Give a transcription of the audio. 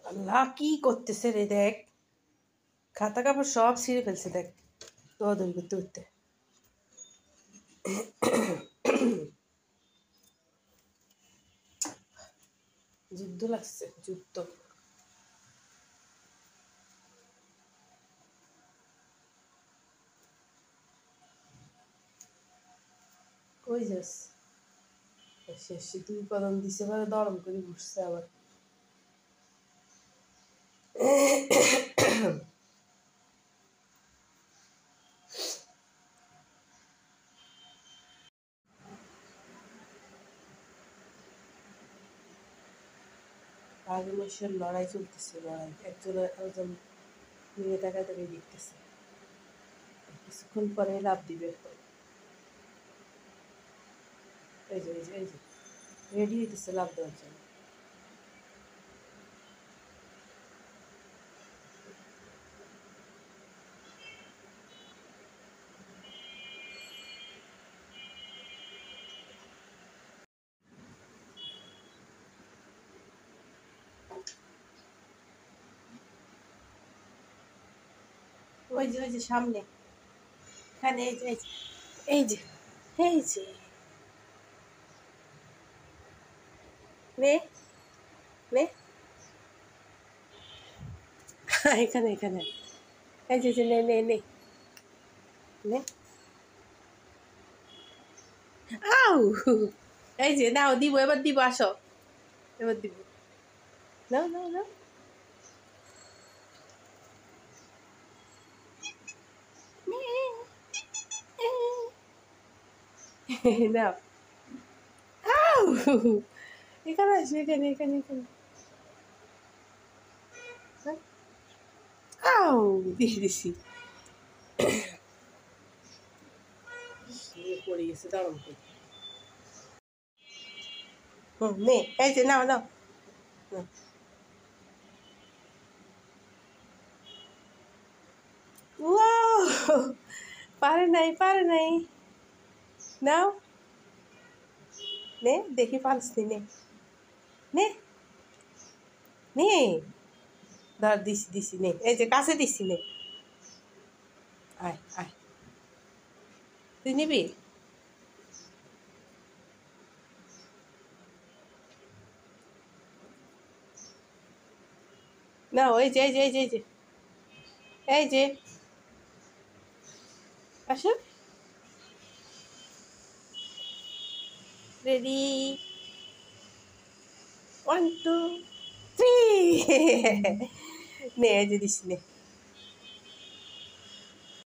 আল্লাহ কি করতেছে রে, দেখ খাতা কাপড় সব ছিঁড়ে ফেলছে, দেখ দৌড়াদৌড়ি করতে করতে। যুদ্ধ লাগছে, যুদ্ধ। কই যাস? শেষ দুই কদম দিছে, পরে দরম করে বসছে আবার। আগে মাসের লড়াই চলতেছে, লড়াই একজন মেয়ে টাকা ধরে দেখতেছে, কিছুক্ষণ পরে লাভ দিবে। এই যে এই যে এই যে রেডি হইতেছে লাভ দেওয়ার জন্য। ওই যে সামনে, এখানে এই যে এই যে এই যে নে নে এখানে এখানে এই যে নে নে নে নে। আউ, এই যে নাও, দিব এবার, দিব, আসো এবার দিব। নাও নাও নাও। নাও। আউ, এখানে আসো, এখানে এখানে এখানে। আউ, দিয়ে দিছি। পড়ে গেছে, দাঁড়ান। নে, এই যে নাও নাও। ওয়াও, পারে নাই পারে নাই। নাও নে, দেখি পারছি, নে নে নে। ধর, দিছি দিছি, নে, এই যে কাছে দিছি, নে। আয় আয়, তুই নিবি? না, ওই যে এই যে এই যে এই যে এই যে আসো। রেডি, 1 2 3। নে, এই যে দিছি, নে।